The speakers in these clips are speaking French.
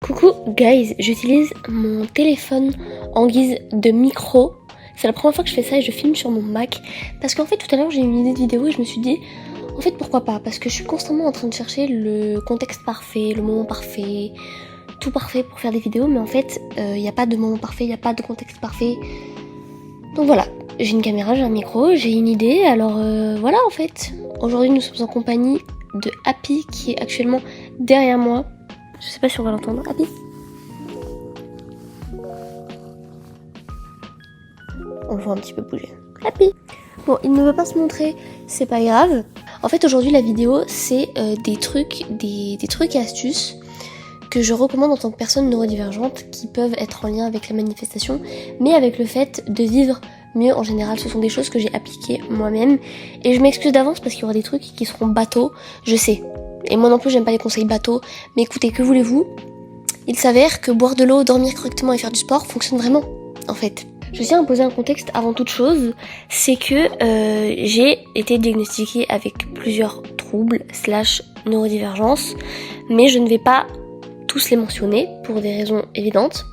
Coucou guys, j'utilise mon téléphone en guise de micro. C'est la première fois que je fais ça et je filme sur mon Mac. Parce qu'en fait tout à l'heure j'ai eu une idée de vidéo et je me suis dit, en fait pourquoi pas. Parce que je suis constamment en train de chercher le contexte parfait, le moment parfait, tout parfait pour faire des vidéos. Mais en fait il n'y a pas de moment parfait, il n'y a pas de contexte parfait. Donc voilà, j'ai une caméra, j'ai un micro, j'ai une idée. Alors voilà en fait. Aujourd'hui nous sommes en compagnie de Happy qui est actuellement derrière moi. Je sais pas si on va l'entendre. Happy. On le voit un petit peu bouger. Happy. Bon, il ne veut pas se montrer, c'est pas grave. En fait, aujourd'hui, la vidéo, c'est des trucs et astuces que je recommande en tant que personne neurodivergente qui peuvent être en lien avec la manifestation, mais avec le fait de vivre mieux en général. Ce sont des choses que j'ai appliquées moi-même. Et je m'excuse d'avance parce qu'il y aura des trucs qui seront bateaux, je sais. Et moi non plus, j'aime pas les conseils bateaux. Mais écoutez, que voulez-vous ? Il s'avère que boire de l'eau, dormir correctement et faire du sport fonctionne vraiment, en fait. Je tiens à poser un contexte avant toute chose, c'est que j'ai été diagnostiquée avec plusieurs troubles / neurodivergence, mais je ne vais pas tous les mentionner pour des raisons évidentes.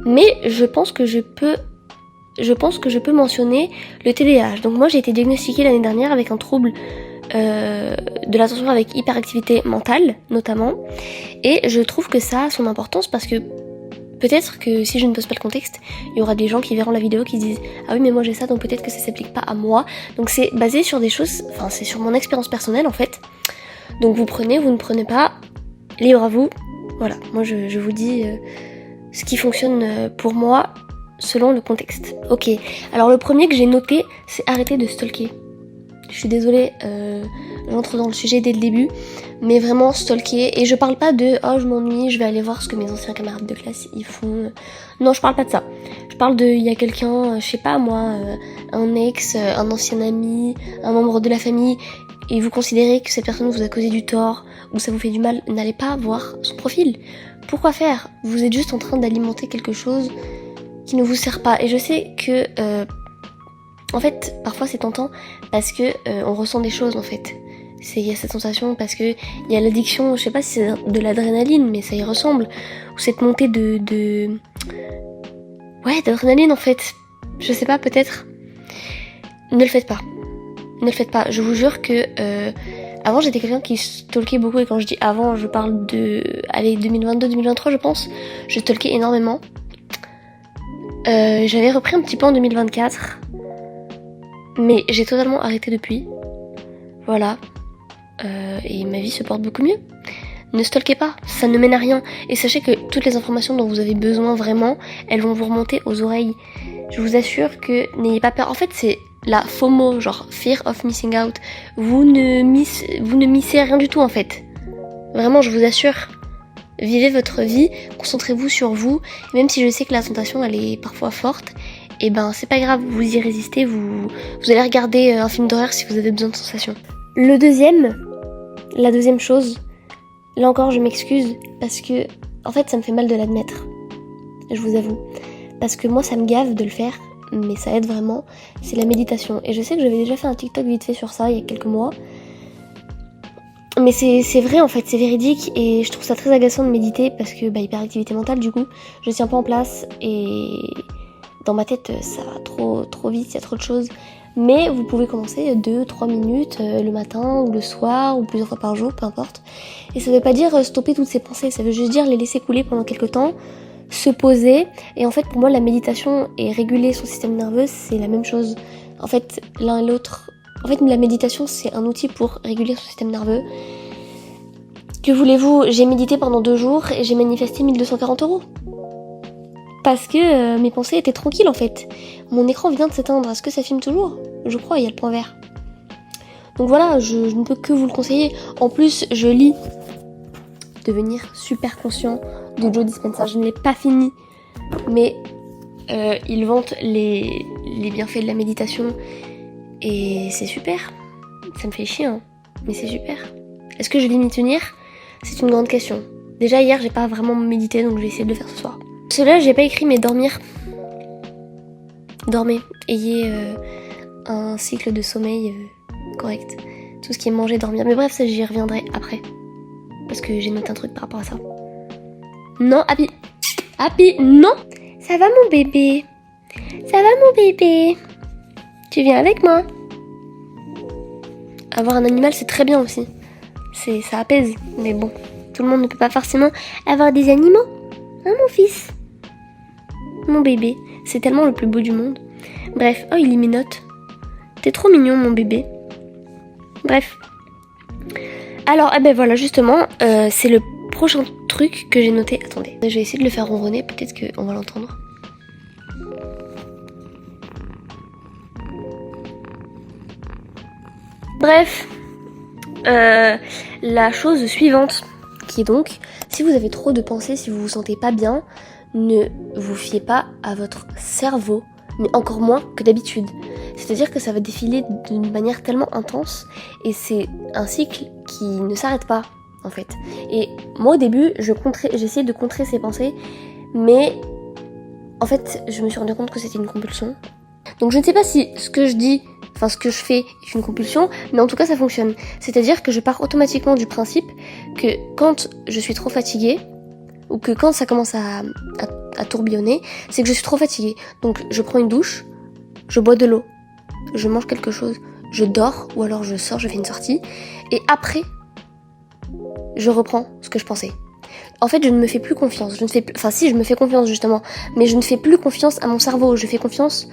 Mais je pense que je peux mentionner le TDAH. Donc moi j'ai été diagnostiquée l'année dernière avec un trouble de l'attention avec hyperactivité mentale notamment, et je trouve que ça a son importance parce que peut-être que si je ne pose pas le contexte, il y aura des gens qui verront la vidéo qui se disent ah oui mais moi j'ai ça donc peut-être que ça s'applique pas à moi. Donc c'est basé sur des choses, enfin c'est sur mon expérience personnelle en fait. Donc vous prenez, vous ne prenez pas, libre à vous. Voilà, moi je vous dis ce qui fonctionne pour moi selon le contexte. Ok, alors le premier que j'ai noté c'est arrêter de stalker. Je suis désolée, j'entre dans le sujet dès le début, mais vraiment stalker, et je parle pas de oh je m'ennuie, je vais aller voir ce que mes anciens camarades de classe ils font. Non, je parle pas de ça. Je parle de il y a quelqu'un, je sais pas moi, un ex, un ancien ami, un membre de la famille, et vous considérez que cette personne vous a causé du tort ou ça vous fait du mal, n'allez pas voir son profil. Pourquoi faire ? Vous êtes juste en train d'alimenter quelque chose qui ne vous sert pas. Et je sais que en fait, parfois c'est tentant parce que on ressent des choses en fait. Il y a cette sensation parce que il y a l'addiction, je sais pas si c'est de l'adrénaline, mais ça y ressemble. Ou cette montée d'adrénaline en fait. Je sais pas, peut-être. Ne le faites pas. Ne le faites pas. Je vous jure que avant j'étais quelqu'un qui stalkait beaucoup, et quand je dis avant, je parle de 2022-2023 je pense. Je stalkais énormément. J'avais repris un petit peu en 2024. Mais j'ai totalement arrêté depuis. Voilà. Et ma vie se porte beaucoup mieux. Ne stalkez pas, ça ne mène à rien. Et sachez que toutes les informations dont vous avez besoin vraiment, elles vont vous remonter aux oreilles. Je vous assure que n'ayez pas peur. En fait, c'est la FOMO, genre Fear of Missing Out. Vous ne missez rien du tout en fait. Vraiment, je vous assure. Vivez votre vie, concentrez-vous sur vous. Et même si je sais que la tentation, elle est parfois forte, et ben c'est pas grave, vous y résistez, vous allez regarder un film d'horreur si vous avez besoin de sensations. La deuxième chose, là encore je m'excuse parce que en fait ça me fait mal de l'admettre, je vous avoue, parce que moi ça me gave de le faire, mais ça aide vraiment, c'est la méditation. Et je sais que j'avais déjà fait un TikTok vite fait sur ça il y a quelques mois, mais c'est vrai en fait, c'est véridique, et je trouve ça très agaçant de méditer parce que hyperactivité mentale, du coup je tiens pas en place et dans ma tête ça va trop vite, il y a trop de choses. Mais vous pouvez commencer 2-3 minutes le matin ou le soir ou plusieurs fois par jour, peu importe. Et ça veut pas dire stopper toutes ces pensées, ça veut juste dire les laisser couler pendant quelques temps, se poser. Et en fait pour moi la méditation et réguler son système nerveux c'est la même chose. En fait l'un et l'autre. En fait la méditation c'est un outil pour réguler son système nerveux. Que voulez-vous, j'ai médité pendant 2 jours et j'ai manifesté 1240 €. Parce que mes pensées étaient tranquilles en fait. Mon écran vient de s'éteindre, est-ce que ça filme toujours ? Je crois, il y a le point vert. Donc voilà, je ne peux que vous le conseiller. En plus, je lis Devenir super conscient de Joe Dispenza. Je ne l'ai pas fini, mais il vante les bienfaits de la méditation. Et c'est super. Ça me fait chier, hein, mais c'est super. Est-ce que je vais m'y tenir ? C'est une grande question. Déjà hier, j'ai pas vraiment médité, donc je vais essayer de le faire ce soir. Cela, j'ai pas écrit, mais dormir. Dormez. Ayez un cycle de sommeil correct. Tout ce qui est manger, dormir. Mais bref, ça j'y reviendrai après. Parce que j'ai noté un truc par rapport à ça. Voilà. Ensuite, je vais vous parler de la méditation. Donc, je vais vous parler de la méditation. Donc, la méditation, c'est un outil pour réguler son système nerveux. Que voulez-vous, j'ai médité pendant 2 jours et j'ai manifesté 1240 €. Parce que j'ai noté un truc par rapport à ça. Non, Happy. Happy, non. Ça va mon bébé? Ça va mon bébé? Tu viens avec moi? Avoir un animal, c'est très bien aussi. Ça apaise. Mais bon, tout le monde ne peut pas forcément avoir des animaux. Hein mon fils? Mon bébé. C'est tellement le plus beau du monde. Bref, oh il y minote. T'es trop mignon mon bébé. Bref. Alors, ben voilà, justement, c'est le prochain truc que j'ai noté. Attendez, je vais essayer de le faire ronronner, peut-être qu'on va l'entendre. Bref, la chose suivante, qui est donc, si vous avez trop de pensées, si vous vous sentez pas bien, ne vous fiez pas à votre cerveau, mais encore moins que d'habitude. C'est-à-dire que ça va défiler d'une manière tellement intense, et c'est un cycle qui ne s'arrête pas, en fait. Et moi, au début, j'essayais de contrer ces pensées, mais en fait, je me suis rendu compte que c'était une compulsion. Donc je ne sais pas si ce que je fais est une compulsion, mais en tout cas ça fonctionne. C'est-à-dire que je pars automatiquement du principe que quand je suis trop fatiguée, ou que quand ça commence à tourbillonner, c'est que je suis trop fatiguée. Donc je prends une douche, je bois de l'eau, je mange quelque chose, je dors, ou alors je sors, je fais une sortie, et après, je reprends ce que je pensais. En fait, je ne me fais plus confiance. Si, je me fais confiance justement, mais je ne fais plus confiance à mon cerveau, je fais confiance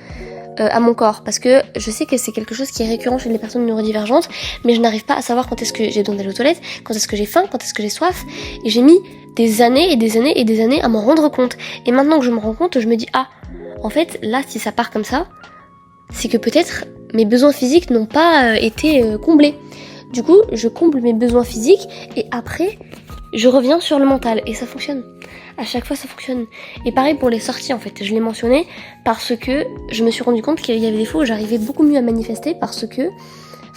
à mon corps, parce que je sais que c'est quelque chose qui est récurrent chez les personnes neurodivergentes, mais je n'arrive pas à savoir quand est-ce que j'ai besoin d'aller aux toilettes, quand est-ce que j'ai faim, quand est-ce que j'ai soif, et j'ai mis des années et des années et des années à m'en rendre compte. Et maintenant que je me rends compte, je me dis, ah, en fait, là, si ça part comme ça, c'est que peut-être mes besoins physiques n'ont pas été comblés. Du coup, je comble mes besoins physiques, et après, je reviens sur le mental, et ça fonctionne. À chaque fois ça fonctionne. Et pareil pour les sorties en fait, je l'ai mentionné parce que je me suis rendu compte qu'il y avait des fois où j'arrivais beaucoup mieux à manifester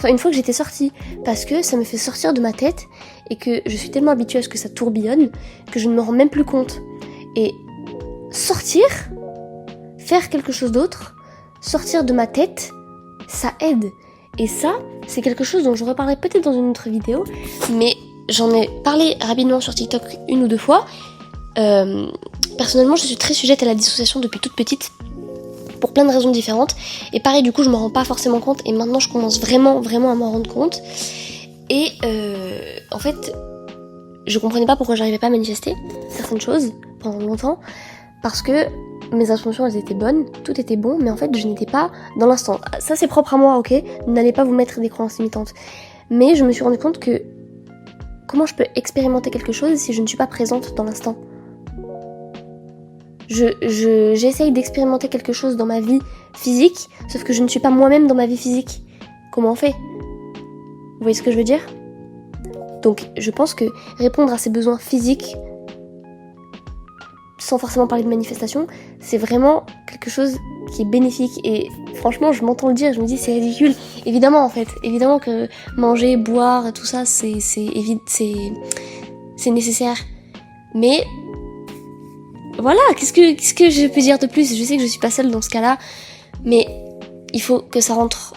une fois que j'étais sortie, parce que ça me fait sortir de ma tête et que je suis tellement habituée à ce que ça tourbillonne que je ne me rends même plus compte. Et sortir, faire quelque chose d'autre, sortir de ma tête, ça aide. Et ça, c'est quelque chose dont je reparlerai peut-être dans une autre vidéo, mais j'en ai parlé rapidement sur TikTok 1 ou 2 fois. Personnellement, je suis très sujette à la dissociation depuis toute petite, pour plein de raisons différentes. Et pareil, du coup, je m'en rends pas forcément compte. Et maintenant, je commence vraiment à m'en rendre compte. Et en fait, je comprenais pas pourquoi j'arrivais pas à manifester certaines choses pendant longtemps, parce que mes intentions, elles étaient bonnes, tout était bon, mais en fait, je n'étais pas dans l'instant. Ça, c'est propre à moi, ok ? N'allez pas vous mettre des croyances limitantes. Mais je me suis rendu compte que comment je peux expérimenter quelque chose si je ne suis pas présente dans l'instant ? J'essaye d'expérimenter quelque chose dans ma vie physique, sauf que je ne suis pas moi-même dans ma vie physique. Comment on fait ? Vous voyez ce que je veux dire ? Donc je pense que répondre à ses besoins physiques, sans forcément parler de manifestation, c'est vraiment quelque chose qui est bénéfique. Et franchement, je m'entends le dire, je me dis c'est ridicule. Évidemment en fait, évidemment que manger, boire, tout ça, c'est nécessaire. Mais voilà, qu'est-ce que je peux dire de plus ? Je sais que je suis pas seule dans ce cas-là, mais il faut que ça rentre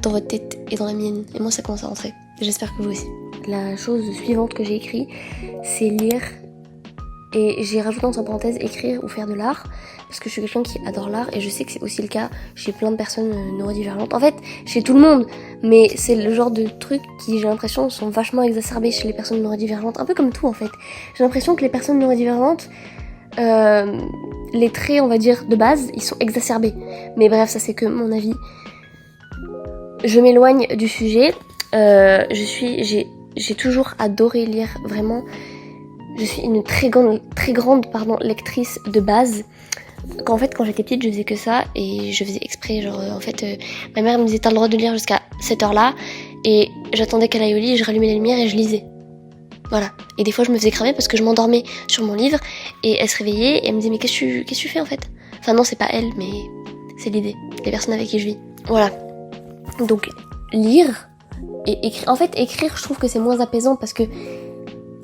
dans votre tête et dans la mienne. Et moi, ça commence à rentrer. J'espère que vous aussi. La chose suivante que j'ai écrit, c'est lire. Et j'ai rajouté entre parenthèses écrire ou faire de l'art, parce que je suis quelqu'un qui adore l'art, et je sais que c'est aussi le cas chez plein de personnes neurodivergentes. En fait, chez tout le monde, mais c'est le genre de trucs qui, j'ai l'impression, sont vachement exacerbés chez les personnes neurodivergentes. Un peu comme tout, en fait. J'ai l'impression que les personnes neurodivergentes, les traits, on va dire, de base, ils sont exacerbés. Mais bref, ça c'est que mon avis. Je m'éloigne du sujet. J'ai toujours adoré lire, vraiment. Je suis une très grande lectrice de base. Quand j'étais petite, je faisais que ça, et je faisais exprès, ma mère me disait t'as le droit de lire jusqu'à cette heure-là, et j'attendais qu'elle aille au lit, je rallumais la lumière et je lisais. Voilà. Et des fois, je me faisais cramer parce que je m'endormais sur mon livre, et elle se réveillait et elle me disait mais qu'est-ce que tu fais en fait ? Enfin non, c'est pas elle, mais c'est l'idée, les personnes avec qui je vis. Voilà. Donc lire et écrire. En fait, écrire, je trouve que c'est moins apaisant parce que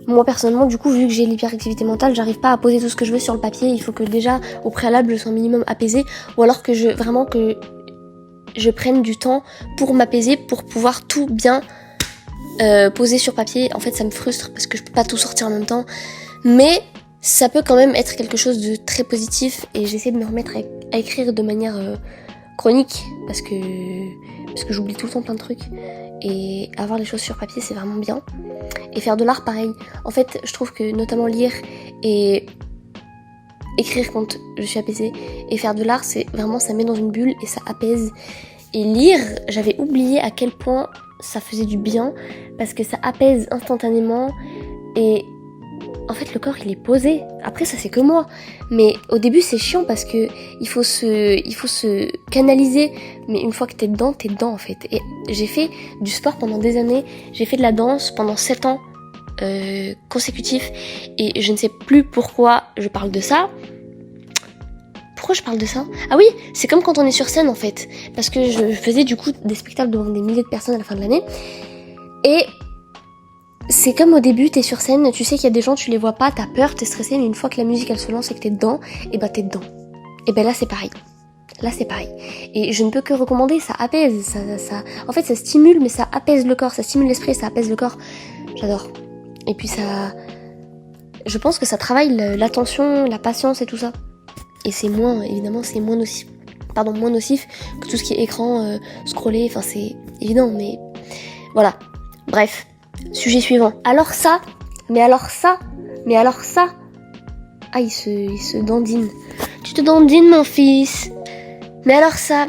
moi personnellement, du coup, vu que j'ai l'hyperactivité mentale, j'arrive pas à poser tout ce que je veux sur le papier. Il faut que déjà, au préalable, je sois un minimum apaisée, ou alors que je prenne du temps pour m'apaiser, pour pouvoir tout bien poser sur papier. En fait, ça me frustre parce que je peux pas tout sortir en même temps. Mais ça peut quand même être quelque chose de très positif et j'essaie de me remettre à écrire de manière chronique parce que j'oublie tout le temps plein de trucs et avoir les choses sur papier c'est vraiment bien. Et faire de l'art pareil. En fait je trouve que notamment lire et écrire quand je suis apaisée et faire de l'art c'est vraiment ça met dans une bulle et ça apaise. Et lire, j'avais oublié à quel point ça faisait du bien parce que ça apaise instantanément et en fait le corps il est posé. Après ça c'est que moi, mais au début c'est chiant parce que il faut se canaliser, mais une fois que t'es dedans en fait. Et j'ai fait du sport pendant des années, j'ai fait de la danse pendant 7 ans consécutifs et je ne sais plus pourquoi je parle de ça. Pourquoi je parle de ça ? Ah oui, c'est comme quand on est sur scène en fait, parce que je faisais du coup des spectacles devant des milliers de personnes à la fin de l'année et c'est comme au début, t'es sur scène, tu sais qu'il y a des gens, tu les vois pas, t'as peur, t'es stressé, mais une fois que la musique elle se lance et que t'es dedans, et bah t'es dedans. Et ben là c'est pareil. Là c'est pareil. Et je ne peux que recommander, ça apaise, ça... En fait ça stimule, mais ça apaise le corps, ça stimule l'esprit, ça apaise le corps. J'adore. Et puis ça... Je pense que ça travaille l'attention, la patience et tout ça. Et c'est moins, évidemment, c'est moins nocif. Moins nocif que tout ce qui est écran, scroller, enfin c'est évident, mais... Voilà. Bref. Sujet suivant. Alors ça. Ah, il se dandine. Tu te dandines, mon fils. Mais alors ça.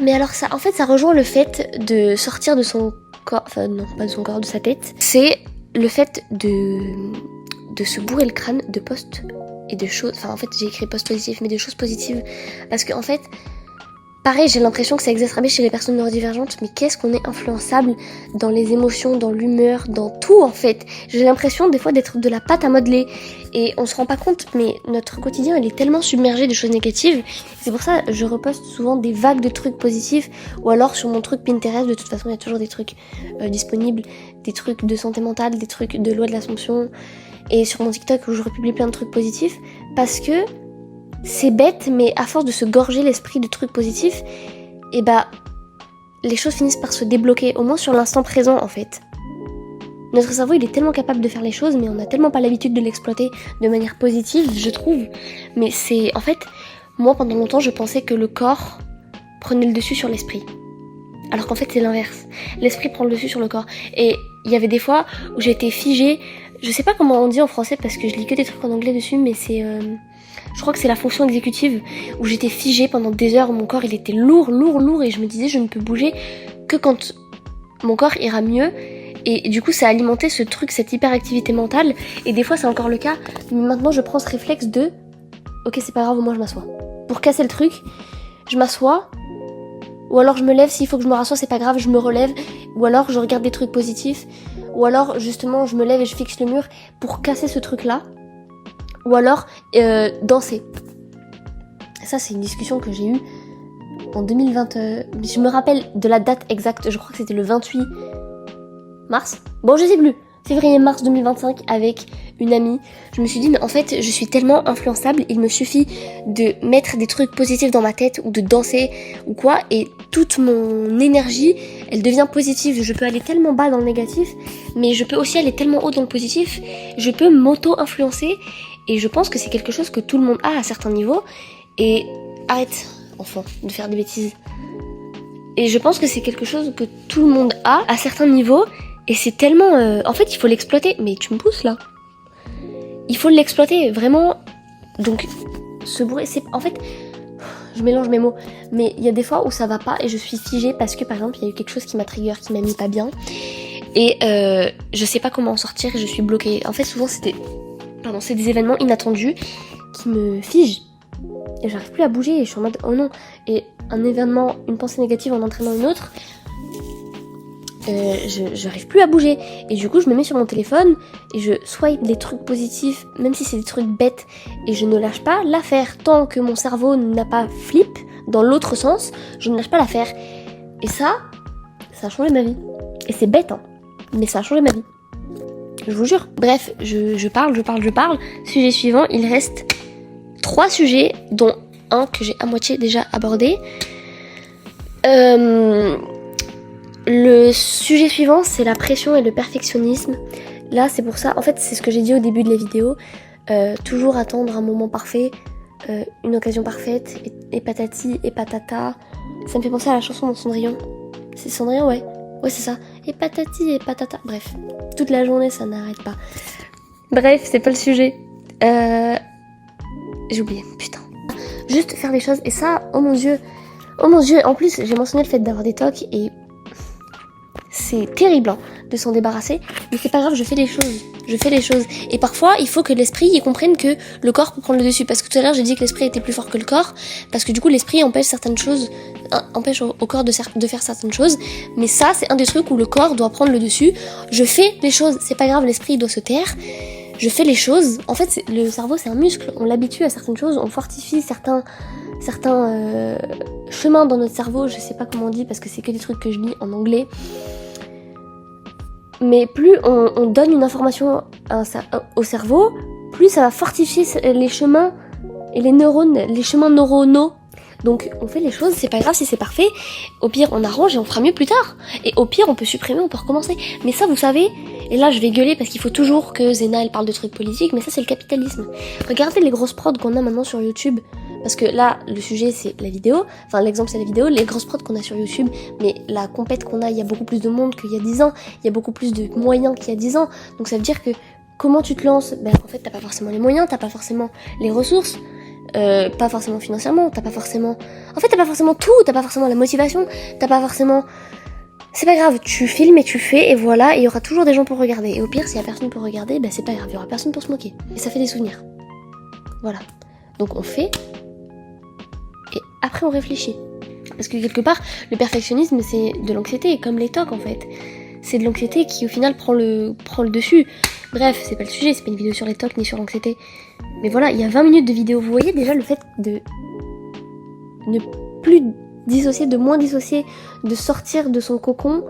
En fait, ça rejoint le fait de sortir de son corps. Enfin, non, pas de son corps, de sa tête. C'est le fait de se bourrer le crâne de posts et de choses. Enfin, en fait, j'ai écrit post positif, mais de choses positives. Parce que, en fait, pareil, j'ai l'impression que c'est exacerbé chez les personnes neurodivergentes, mais qu'est-ce qu'on est influençable dans les émotions, dans l'humeur, dans tout en fait. J'ai l'impression des fois d'être de la pâte à modeler et on se rend pas compte, mais notre quotidien il est tellement submergé de choses négatives. C'est pour ça que je reposte souvent des vagues de trucs positifs ou alors sur mon truc Pinterest, de toute façon il y a toujours des trucs disponibles, des trucs de santé mentale, des trucs de loi de l'Assomption et sur mon TikTok où je republie plein de trucs positifs parce que c'est bête, mais à force de se gorger l'esprit de trucs positifs, et bah, les choses finissent par se débloquer, au moins sur l'instant présent en fait. Notre cerveau il est tellement capable de faire les choses, mais on n'a tellement pas l'habitude de l'exploiter de manière positive, je trouve. Mais c'est, en fait, moi pendant longtemps je pensais que le corps prenait le dessus sur l'esprit. Alors qu'en fait c'est l'inverse. L'esprit prend le dessus sur le corps. Et il y avait des fois où j'étais figée, je sais pas comment on dit en français parce que je lis que des trucs en anglais dessus, mais c'est... Je crois que c'est la fonction exécutive où j'étais figée pendant des heures, où mon corps il était lourd et je me disais je ne peux bouger que quand mon corps ira mieux et du coup ça a alimenté ce truc, cette hyperactivité mentale et des fois c'est encore le cas, mais maintenant je prends ce réflexe de ok c'est pas grave, au moins je m'assois. Pour casser le truc, je m'assois ou alors je me lève, s'il faut que je me rassoie c'est pas grave, je me relève ou alors je regarde des trucs positifs ou alors justement je me lève et je fixe le mur pour casser ce truc là. Ou alors danser. Ça c'est une discussion que j'ai eue en 2020. Je me rappelle de la date exacte, je crois que c'était le 28 mars. Bon je sais plus. Février-mars 2025 avec une amie. Je me suis dit mais en fait je suis tellement influençable, il me suffit de mettre des trucs positifs dans ma tête ou de danser ou quoi et toute mon énergie elle devient positive. Je peux aller tellement bas dans le négatif mais je peux aussi aller tellement haut dans le positif. Je peux m'auto-influencer. Et je pense que c'est quelque chose que tout le monde a à certains niveaux. Et arrête, enfant, de faire des bêtises. Et je pense que c'est quelque chose que tout le monde a à certains niveaux. Et c'est tellement... En fait, il faut l'exploiter. Mais tu me pousses, là. Il faut l'exploiter, vraiment. Donc, se bourrer, c'est... En fait, je mélange mes mots. Mais il y a des fois où ça va pas et je suis figée parce que, par exemple, il y a eu quelque chose qui m'a trigger, qui m'a mis pas bien. Et je sais pas comment en sortir et je suis bloquée. En fait, souvent, c'est des événements inattendus qui me figent. Et j'arrive plus à bouger et je suis en mode oh non. Et un événement, une pensée négative en entraînant une autre, j'arrive plus à bouger. Et du coup je me mets sur mon téléphone et je swipe des trucs positifs, même si c'est des trucs bêtes. Et je ne lâche pas l'affaire. Tant que mon cerveau n'a pas flip dans l'autre sens, je ne lâche pas l'affaire. Et ça a changé ma vie. Et c'est bête hein, mais ça a changé ma vie. Je vous jure. Bref, je parle. Sujet suivant, il reste 3 sujets, dont un que j'ai à moitié déjà abordé. Le sujet suivant, c'est la pression et le perfectionnisme. Là, c'est pour ça, en fait, c'est ce que j'ai dit au début de la vidéo. toujours attendre un moment parfait, une occasion parfaite, et patati et patata. Ça me fait penser à la chanson de Cendrillon. C'est Cendrillon, ouais. Ouais, c'est ça. Et patati et patata. Bref, toute la journée, ça n'arrête pas. Bref, c'est pas le sujet. J'ai oublié, putain. Juste faire les choses, et ça, oh mon dieu, en plus, j'ai mentionné le fait d'avoir des tocs, et c'est terrible, hein, de s'en débarrasser, mais c'est pas grave, je fais les choses, et parfois, il faut que l'esprit, il comprenne que le corps peut prendre le dessus, parce que tout à l'heure, j'ai dit que l'esprit était plus fort que le corps, parce que du coup, l'esprit empêche certaines choses, empêche au corps de faire certaines choses, mais ça, c'est un des trucs où le corps doit prendre le dessus. Je fais les choses, c'est pas grave, l'esprit, il doit se taire, je fais les choses. En fait, le cerveau, c'est un muscle, on l'habitue à certaines choses, on fortifie certains chemins dans notre cerveau, je sais pas comment on dit, parce que c'est que des trucs que je lis en anglais. Mais plus on donne une information au cerveau, plus ça va fortifier les chemins et les neurones, les chemins neuronaux. Donc on fait les choses, c'est pas grave si c'est parfait. Au pire, on arrange et on fera mieux plus tard. Et au pire, on peut supprimer, on peut recommencer. Mais ça, vous savez, et là je vais gueuler parce qu'il faut toujours que Zena elle parle de trucs politiques, mais ça c'est le capitalisme. Regardez les grosses prods qu'on a maintenant sur YouTube. Parce que là, le sujet c'est la vidéo, enfin l'exemple c'est la vidéo, les grosses prods qu'on a sur YouTube, mais la compète qu'on a, il y a beaucoup plus de monde qu'il y a 10 ans, il y a beaucoup plus de moyens qu'il y a 10 ans, donc ça veut dire que comment tu te lances, ben en fait t'as pas forcément les moyens, t'as pas forcément les ressources, pas forcément financièrement, t'as pas forcément tout, t'as pas forcément la motivation, t'as pas forcément... C'est pas grave, tu filmes et tu fais, et voilà, et il y aura toujours des gens pour regarder, et au pire, s'il y a personne pour regarder, ben c'est pas grave, il y aura personne pour se moquer, et ça fait des souvenirs. Voilà. Donc on fait... et après on réfléchit. Parce que quelque part, le perfectionnisme c'est de l'anxiété, comme les tocs en fait. C'est de l'anxiété qui au final prend le dessus. Bref, c'est pas le sujet, c'est pas une vidéo sur les tocs ni sur l'anxiété. Mais voilà, il y a 20 minutes de vidéo. Vous voyez déjà le fait de ne plus dissocier, de moins dissocier, de sortir de son cocon,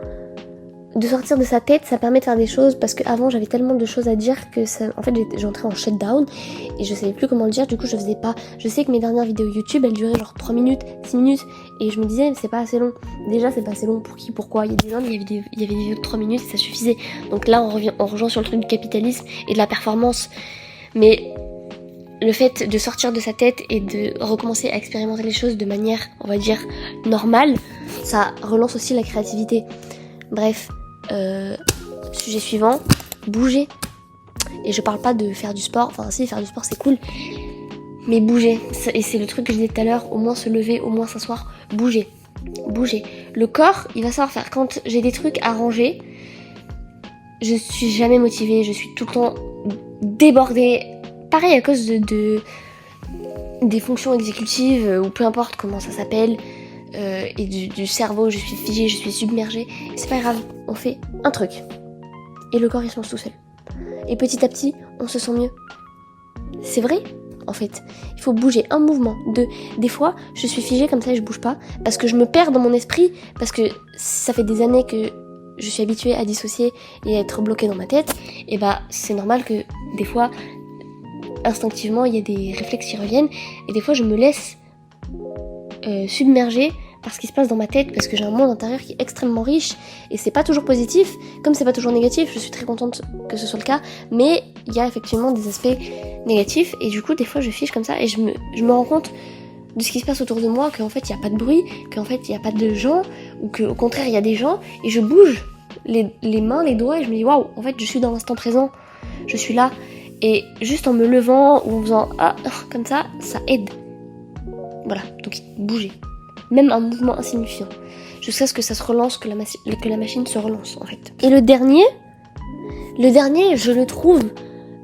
de sortir de sa tête, ça permet de faire des choses, parce qu'avant j'avais tellement de choses à dire que ça, en fait j'entrais en shutdown et je savais plus comment le dire, du coup je faisais pas, je sais que mes dernières vidéos YouTube elles duraient genre 3 minutes, 6 minutes et je me disais c'est pas assez long, déjà c'est pas assez long pour qui, pourquoi, il y a des gens, il y avait des vidéos de 3 minutes et ça suffisait, donc là on rejoint sur le truc du capitalisme et de la performance, mais le fait de sortir de sa tête et de recommencer à expérimenter les choses de manière, on va dire, normale, ça relance aussi la créativité. Bref, sujet suivant, bouger. Et je parle pas de faire du sport, enfin si, faire du sport c'est cool, mais bouger. Et c'est le truc que je disais tout à l'heure, au moins se lever, au moins s'asseoir, bouger. Bouger. Le corps, il va savoir faire. Quand j'ai des trucs à ranger, je suis jamais motivée, je suis tout le temps débordée. Pareil à cause des fonctions exécutives, ou peu importe comment ça s'appelle, et du cerveau, je suis figée, je suis submergée. C'est pas grave, on fait un truc. Et le corps il se lance tout seul. Et petit à petit, on se sent mieux. C'est vrai, en fait. Il faut bouger, un mouvement. Des fois, je suis figée comme ça et je bouge pas, parce que je me perds dans mon esprit, parce que ça fait des années que je suis habituée à dissocier et à être bloquée dans ma tête, et bah c'est normal que des fois, instinctivement, il y a des réflexes qui reviennent, et des fois je me laisse submerger par ce qui se passe dans ma tête, parce que j'ai un monde intérieur qui est extrêmement riche, et c'est pas toujours positif, comme c'est pas toujours négatif, je suis très contente que ce soit le cas, mais il y a effectivement des aspects négatifs, et du coup des fois je fiche comme ça, et je me rends compte de ce qui se passe autour de moi, qu'en fait il n'y a pas de bruit, qu'en fait il n'y a pas de gens, ou qu'au contraire il y a des gens, et je bouge les mains, les doigts, et je me dis waouh, en fait je suis dans l'instant présent, je suis là, et juste en me levant, ou en faisant comme ça aide. Voilà, donc bouger. Même un mouvement insignifiant. Jusqu'à ce que ça se relance, que la machine se relance en fait. Et le dernier, je le trouve,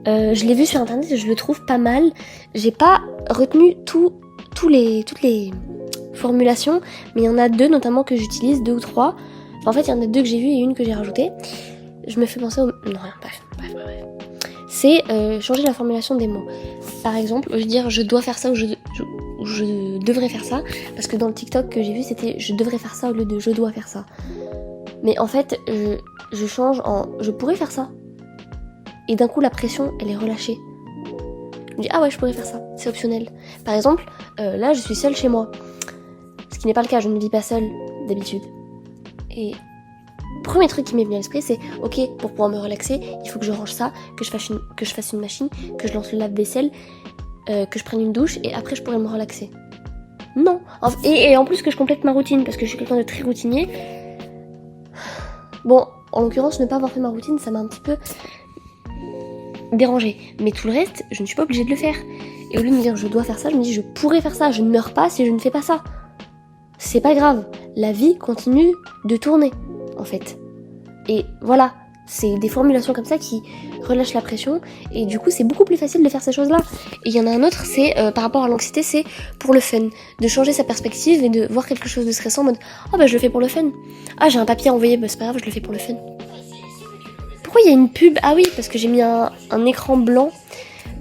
je l'ai vu sur internet et je le trouve pas mal. J'ai pas retenu toutes les formulations, mais il y en a 2 notamment que j'utilise, 2 ou 3. Enfin, en fait, il y en a 2 que j'ai vues et une que j'ai rajoutée. Je me fais penser au... Non, rien, bref. C'est changer la formulation des mots. Par exemple, je veux dire je dois faire ça ou je devrais faire ça, parce que dans le TikTok que j'ai vu c'était je devrais faire ça au lieu de je dois faire ça. Mais en fait je change en je pourrais faire ça, et d'un coup la pression elle est relâchée. Je me dis ah ouais je pourrais faire ça, c'est optionnel. Par exemple là je suis seule chez moi, ce qui n'est pas le cas, je ne vis pas seule d'habitude, et premier truc qui m'est venu à l'esprit, c'est ok, pour pouvoir me relaxer, il faut que je range ça, que je fasse une machine, que je lance le lave-vaisselle, que je prenne une douche et après je pourrais me relaxer. Non. Et en plus que je complète ma routine parce que je suis quelqu'un de très routinier. Bon, en l'occurrence, ne pas avoir fait ma routine, ça m'a un petit peu dérangée. Mais tout le reste, je ne suis pas obligée de le faire. Et au lieu de me dire je dois faire ça, je me dis je pourrais faire ça, je ne meurs pas si je ne fais pas ça. C'est pas grave, la vie continue de tourner, en fait. Et voilà, c'est des formulations comme ça qui relâchent la pression, et du coup c'est beaucoup plus facile de faire ces choses-là. Et il y en a un autre, c'est par rapport à l'anxiété, c'est pour le fun, de changer sa perspective et de voir quelque chose de stressant en mode oh bah je le fais pour le fun. Ah j'ai un papier à envoyer, bah c'est pas grave, je le fais pour le fun. Pourquoi il y a une pub? Ah oui, parce que j'ai mis un écran blanc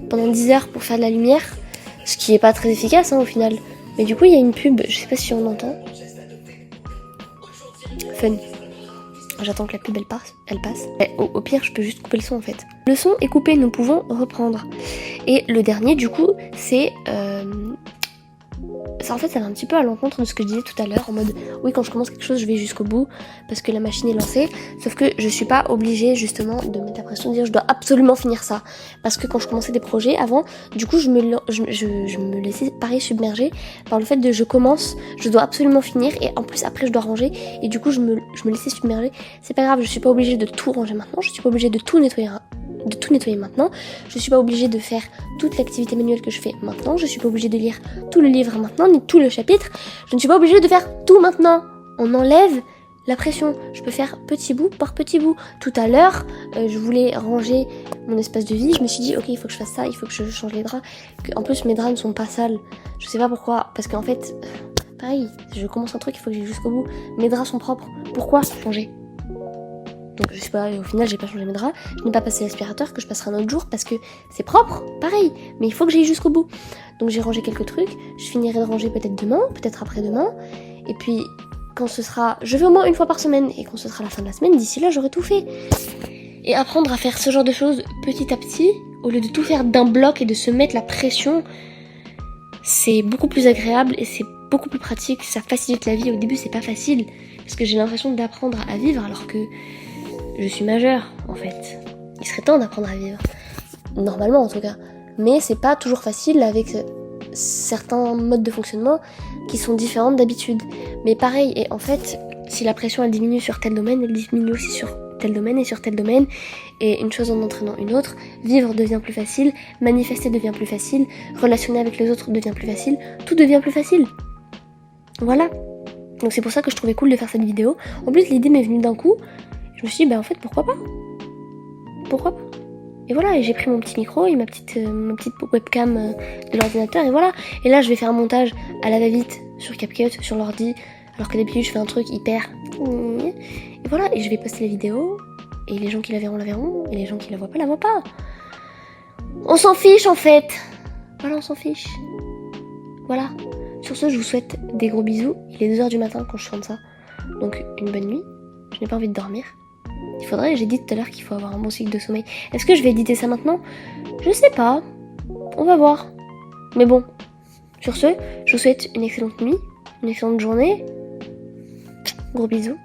pendant 10 heures pour faire de la lumière, ce qui est pas très efficace au final. Mais du coup il y a une pub, je sais pas si on entend. Fun. J'attends que la pub elle passe. Au pire je peux juste couper le son en fait. Le son est coupé, nous pouvons reprendre. Et le dernier du coup c'est... en fait ça va un petit peu à l'encontre de ce que je disais tout à l'heure en mode oui quand je commence quelque chose je vais jusqu'au bout parce que la machine est lancée, sauf que je suis pas obligée justement de mettre la pression de dire je dois absolument finir ça, parce que quand je commençais des projets avant du coup je me laissais pareil submerger par le fait de je commence, je dois absolument finir et en plus après je dois ranger et du coup je me laissais submerger. C'est pas grave, je suis pas obligée de tout ranger maintenant, je suis pas obligée de tout nettoyer maintenant, je suis pas obligée de faire toute l'activité manuelle que je fais maintenant, je suis pas obligée de lire tout le livre maintenant, ni tout le chapitre, je ne suis pas obligée de faire tout maintenant. On enlève la pression, je peux faire petit bout par petit bout. Tout à l'heure, je voulais ranger mon espace de vie, je me suis dit ok il faut que je fasse ça, il faut que je change les draps, en plus mes draps ne sont pas sales, je sais pas pourquoi, parce qu'en fait, pareil, je commence un truc, il faut que j'aille jusqu'au bout, mes draps sont propres, pourquoi changer? Donc je sais pas, au final j'ai pas changé mes draps, je n'ai pas passé l'aspirateur que je passerai un autre jour parce que c'est propre, pareil, mais il faut que j'aille jusqu'au bout. Donc j'ai rangé quelques trucs, je finirai de ranger peut-être demain, peut-être après-demain, et puis quand ce sera, je vais au moins une fois par semaine, et quand ce sera la fin de la semaine, d'ici là j'aurai tout fait. Et apprendre à faire ce genre de choses petit à petit, au lieu de tout faire d'un bloc et de se mettre la pression, c'est beaucoup plus agréable et c'est beaucoup plus pratique, ça facilite la vie. Au début c'est pas facile, parce que j'ai l'impression d'apprendre à vivre alors que je suis majeure, en fait. Il serait temps d'apprendre à vivre. Normalement, en tout cas. Mais c'est pas toujours facile avec certains modes de fonctionnement qui sont différents d'habitude. Mais pareil, et en fait, si la pression elle diminue sur tel domaine, elle diminue aussi sur tel domaine et sur tel domaine. Et une chose en entraînant une autre, vivre devient plus facile, manifester devient plus facile, relationner avec les autres devient plus facile, tout devient plus facile. Voilà. Donc c'est pour ça que je trouvais cool de faire cette vidéo. En plus, l'idée m'est venue d'un coup. Je me suis dit, en fait, pourquoi pas? Et voilà, et j'ai pris mon petit micro et ma petite webcam de l'ordinateur, et voilà. Et là, je vais faire un montage à la va-vite sur CapCut, sur l'ordi, alors que d'habitude, je fais un truc hyper... Et voilà, et je vais poster la vidéo, et les gens qui la verront, et les gens qui la voient pas. On s'en fiche, en fait. Voilà, on s'en fiche. Voilà. Sur ce, je vous souhaite des gros bisous. Il est 2h du matin quand je chante ça. Donc, une bonne nuit. Je n'ai pas envie de dormir. J'ai dit tout à l'heure qu'il faut avoir un bon cycle de sommeil. Est-ce que je vais éditer ça maintenant? Je sais pas. On va voir. Mais bon. Sur ce, je vous souhaite une excellente nuit, une excellente journée. Gros bisous.